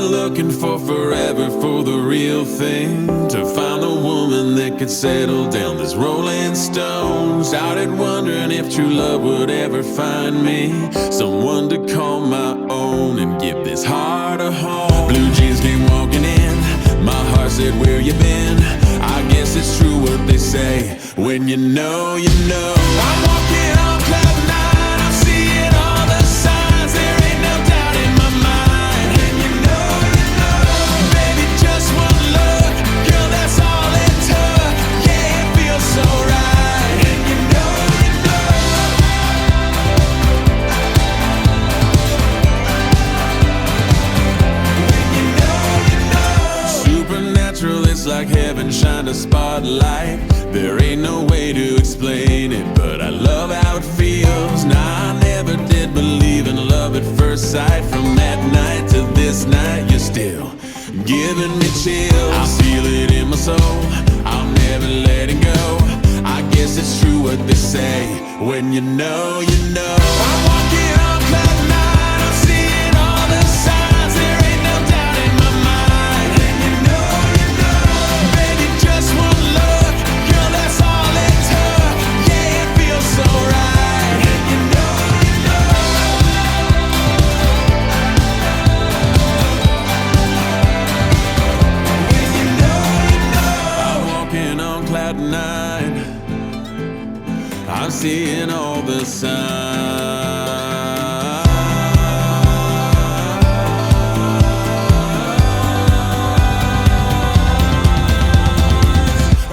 been looking for forever for the real thing, to find the woman that could settle down this rolling stone. Started wondering if true love would ever find me, someone to call my own and give this heart a home. Blue jeans came walking in, my heart said, where you been? I guess it's true what they say, when you know, you know. I'm walking on cloud nine, I'm seeing all the signs, there ain't no doubt in my mind. When you know, baby, just one look, girl, that's all it took. Yeah, it feels so right. When you know, when you know. Supernatural, it's like heaven shined a spotlight. There ain't no way to explain it, but I love how it feels. Nah, I never did believe in love at first sight. From that night to this night, you're still giving me chills. I feel it in my soul, I'll never let it go. I guess it's true what they say, when you know, you know. I'm walking on cloud nine, I'm seeing all the signs, there ain't no doubt in my mind. When you know, baby, just one look, girl, that's all it took. Yeah, it feels so right. When you know, when you know. I'm walking on cloud nine, I'm seeing all the signs.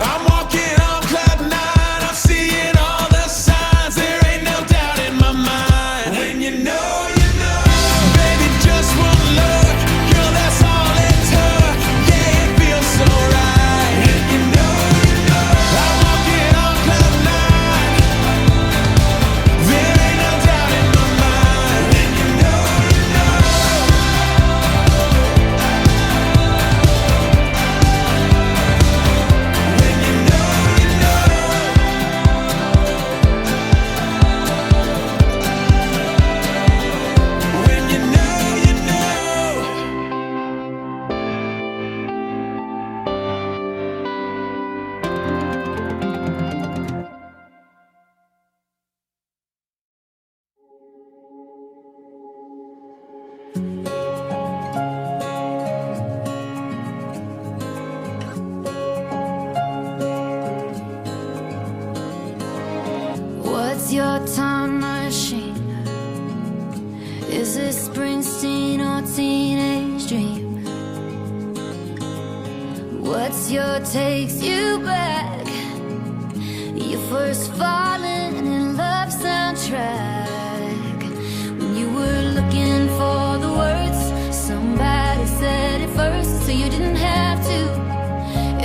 I'm walking on cloud nine, I'm seeing all the signs, there ain't no doubt in my mind. When you know, baby, just one look, girl, that's all it took. Yeah, it feels so right. When you know, I'm walking on cloud nine, there ain't no doubt in my mind. When you know, when you know. When you know, you know. What's your time machine? Is it Springsteen or Teenage Dream? What's your takes you back? Your first falling in love soundtrack. When you were looking for the words, somebody said it first, so you didn't have to.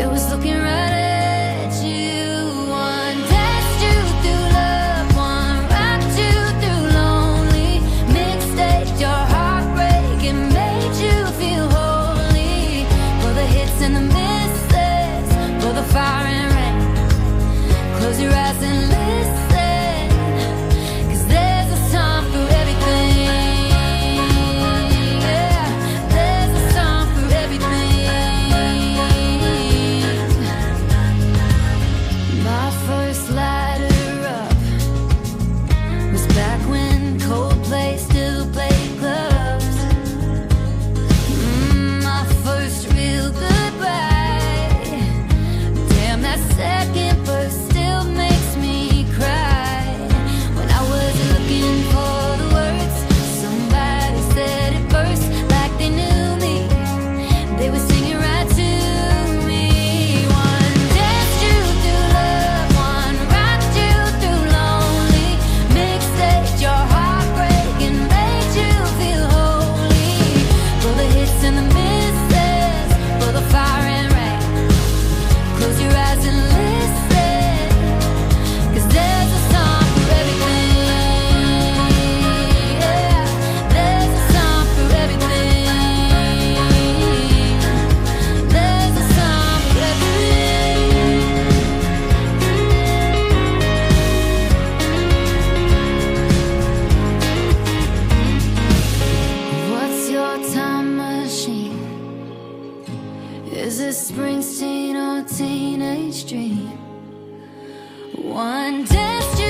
It was looking right at you. One danced you through love, one rocked you through lonely. Mixtaped your heartbreak and made you feel holy. For the hits and the misses, for the fire and rain. Close your eyes and listen, 'cause mainstream. One destination.